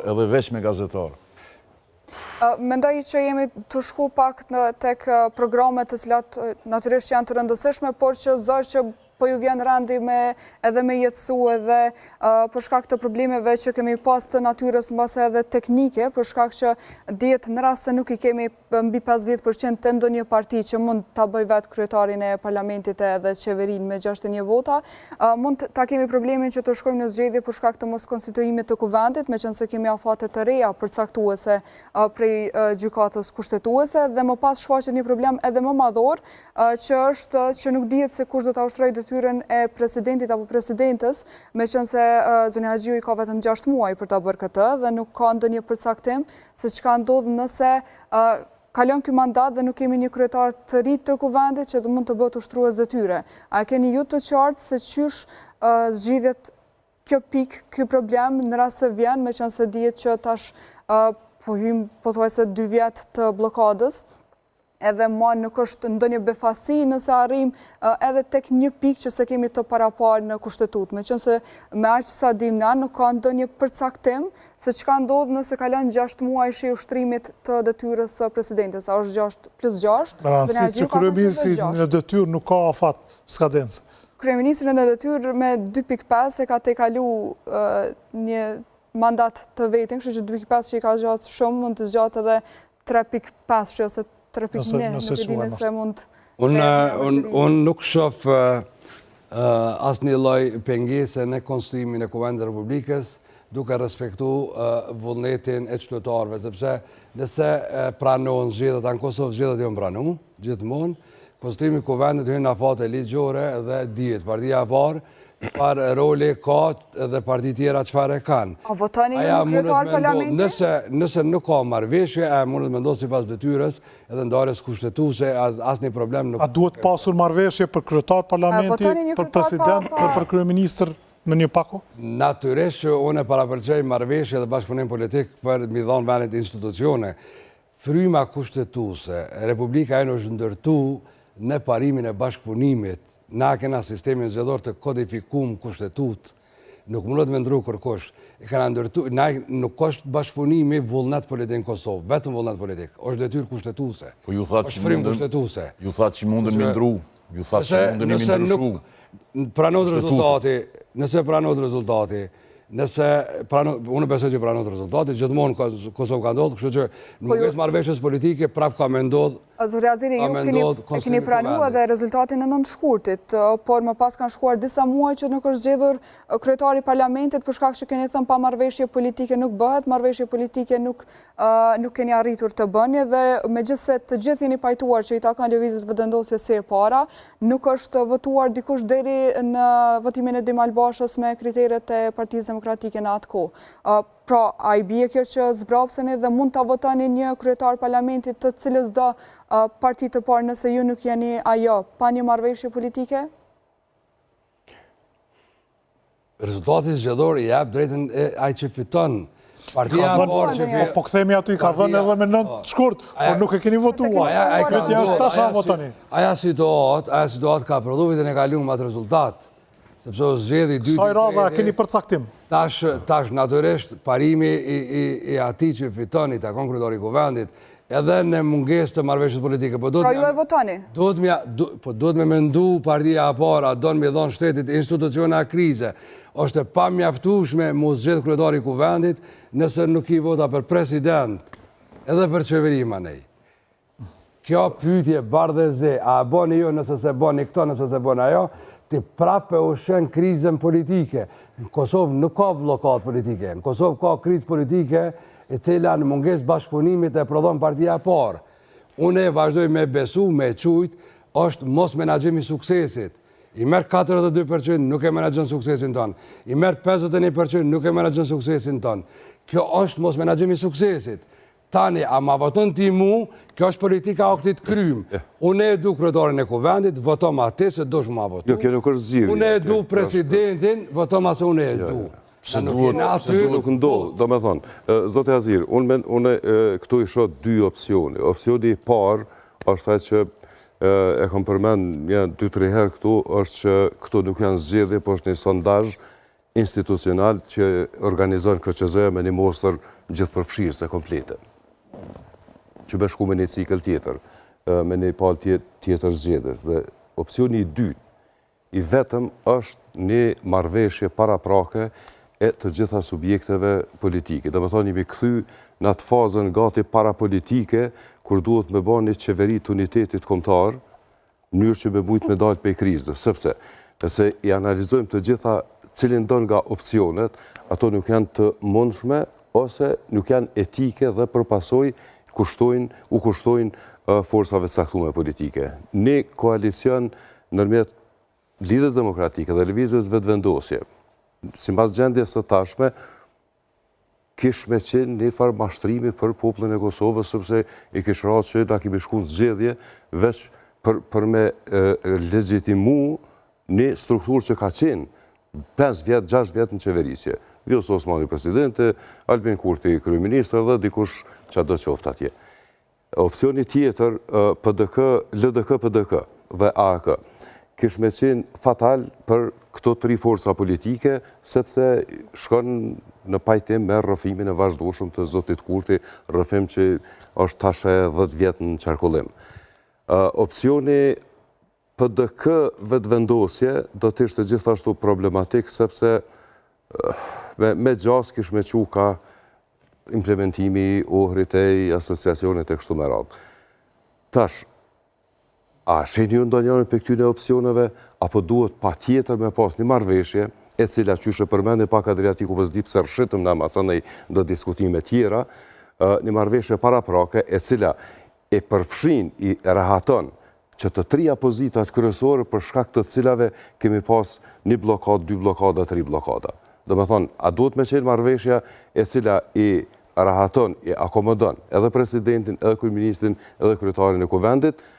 edhe veç me gazetarë. Mendoj që jemi të shku pak tek programet të cilat natyrisht janë të rëndësishme, por që zërë që po ju vjen randi edhe me jetësu edhe për shkak të problemeve që kemi pas të natyrës mbase edhe teknike, për shkak që dihet në rast se nuk i kemi mbi 50% të ndonjë parti që mund ta bëj vetë kryetarin e parlamentit edhe qeverin me 61 vota, mund ta kemi problemin që të shkojmë në zgjedhje për shkak të mos konstituimit të kuvendit, meqense kemi afate të reja përcaktuese prej gjykatës kushtetuese dhe më pas shfaqet një problem edhe më madhor që është që nuk dihet se kush do ta ushtrojë detyrën e presidentit apo presidentës, meqense zoni Haxhiu i ka vetëm 6 muaj për ta bërë këtë dhe nuk ka ndonjë përcaktim se çka ndodh nëse kalon ky mandat dhe nuk kemi një kryetar të ri të kuvendit që mund të bëhet ushtrues detyre. A keni ju të qartë se çysh zgjidhet kjo pikë, ky problem në rast se vjen, meqense dihet që tash po hym pothuajse 2 vjet të bllokadës, edhe ma nuk është ndonjë befasi nëse arrim edhe tek një pikë që se kemi të paraparë në kushtetut. Meqense me aq sa dim na nuk ka ndonjë përcaktim se çka ndodh nëse kalon 6 muaj shi ushtrimit të detyrës së presidentes. A është 6 plus 6? Rëndësisht që kryeministri në detyrë nuk ka afat skadencë. Kryeministri në detyrë me 2.5 e ka tejkalu një mandat të vetin, kështu që 2.5 që i ka zgjatë shumë, mund të zgjatë edhe 3.5 që ose 3.1 nuk e dine se mund... Unë nuk shof asë një loj pengese në konstituimin e Kuvendit të Republikës duke respektu vullnetin e qytetarëve, sepse nëse pranohen zgjedhjet në Kosovë, zgjedhjet janë pranuar gjithmonë, konstituimi i Kuvendit hyn në afate ligjore dhe dihet partia e parë çfarë roli ka dhe parti tjera çfarë kanë. A votoni një kryetar parlamenti? Nëse nuk ka marrëveshje, mundet me ndodhë sipas detyrës edhe ndarjes kushtetuese, asnjë problem nuk. A duhet pasur marrëveshje për kryetar parlamenti, për president, për kryeministër në një pako? Natyrisht që unë parapërçej marrëveshje dhe bashkëpunim politik për mi dhënë vendit institucione. Fryma kushtetuese, Republika e është ndërtuar në parimin e bashkëpunimit. Na kena sistemin zgjedhor të kodifikum kushtetut, nuk mundet me ndru kërkosh. Nuk është bashkëpunimi vullnet politik në Kosovë, vetëm vullnet politik, është detyrë kushtetuese, është frymë kushtetuese. Ju thatë që mundën me ndru, ju thatë që mundën me ndryshu. Nëse pranot rezultati, unë besoj që pranot rezultati, gjithmonë Kosovë ka ndodhë, kështu që munges marrëveshjes politike prap ka me ndodhë. Zoti Aziri, ju keni pranuar edhe rezultatin e 9 shkurtit, por më pas kanë shkuar disa muaj që nuk është zgjedhur kryetari i parlamentit për shkak që keni thënë pa marrëveshje politike nuk bëhet, marrëveshje politike nuk keni arritur të bëni dhe megjithse të gjithë jeni pajtuar që i takon lëvizjes vendosjes së para, nuk është votuar dikush deri në votimin e Demal Bashës me kriteret e Partisë Demokratike në atë kohë. Pra, a i bie kjo që zbrapseni dhe mund të votani një kryetar parlamentit të cilës do parti të parë nëse ju nuk jeni ajo, pa një marrëveshje politike? Rezultati zgjedhor i jep drejtën e ai që fiton. Partia e parë që po kthemi aty ka dhënë edhe me 9 shkurt, por nuk e keni votuar. Vetja është tash a votani. Aja situatë ka prodhu vitin e kaluar me atë rezultat. Sepse o zgjedhi 2 Sa i radha keni përcaktim? Tash natyrisht parimi i atij që fiton i takon kryetari i kuvendit, edhe në mungesë të marrëveshjes politike. Pra ju e votoni? Duhet me mendu partia e parë, a don me dhënë shtetit institucione krize. Është pa mjaftueshme mu zgjedh kryetari i kuvendit nëse nuk i vota për president edhe për qeveri manej. Kjo pyetje bardhëze, a boni ju nëse se boni këto, nëse se boni ajo, ti prapë ushqen krizën politike. Në Kosovë nuk ka bllokat politike. Në Kosovë ka krizë politike e cila në mungesë bashkëpunimit e prodhon partia e parë. Unë vazhdoj me besu, me qujt, është mos menaxhimi i suksesit. I merr 42%, nuk e menaxhon suksesin tonë. I merr 51%, nuk e menaxhon suksesin tonë. Kjo është mos menaxhimi i suksesit. Tani, a ma voton ti mu, kjo është politika aktit krym. Unë e du kryetarin e kuvendit, votom atë se do shma votu. Unë e du presidentin, votom asë unë e du. Se nuk ndodhë, do me thonë. Zote Azir, unë këtu i shoh 2 opcione. Opcioni i parë është taj që e kom përmen 2-3 herë këtu, është që këtu nuk janë zgjedhje, po është një sondazh institucional që organizon KQZ me një mostër gjithëpërfshirëse komplete. Që me shku me një cikël tjetër, me një palë tjetër zgjedhës. Dhe opcioni i dytë, i vetëm është një marrëveshje paraprake e të gjitha subjekteve politike. Dhe me thonë, jemi kthy në atë fazën gati parapolitike, kur duhet me ba një qeveri të unitetit kombëtar, mënyrë që me mujtë me dalë për krizës. Sepse, nëse i analizojmë të gjitha cilin do nga opcionet, ato nuk janë të mundshme, ose nuk janë etike dhe përpasoj u kushtojnë forsave caktuar politike. Një koalicion nërmjet Lidhjes Demokratike dhe Lëvizjes Vetëvendosje, sipas gjendjes së tashme, kish me qenë një farë mashtrimi për popullin e Kosovës, sepse i kish rrallë që na kemi shku në zgjedhje veç për me legjitimu një strukturë që ka qenë 5 vjetë, 6 vjetë në qeverisje. Vjosa Osmani presidente, Albin Kurti kryeministër dhe dikush që do qoftë atje. Opcioni tjetër, LDK-PDK dhe AAK, kish me qenë fatal për këto 3 forca politike, sepse shkon në pajtim me rrëfimin e vazhdueshëm të zotit Kurti, rrëfim që është tashe 10 vjetë në qarkullim. Opcioni PDK Vetëvendosje do të ishte gjithashtu problematik, sepse me gjas kish me qu ka implementimi ohrit e asociacionit e kështu me radhë. Tash, a sheni ju ndonjërin për këtyre opcioneve, apo duhet pa tjetër me pas një marrëveshje, e cila qyshe përmend pak Adriatiku Vëzdi, pse rshitëm na masanej do diskutime tjera, një marrëveshje paraprake, e cila e përfshin, i rehaton që të 3 pozitat kryesore për shkak të cilave kemi pas 1 blokadë, 2 blokada, 3 blokada. Do me thonë, a duhet me qenë marrëveshja e cila i rehaton, i akomodon edhe presidentin, edhe kryeministrin, edhe kryetarin e kuvendit,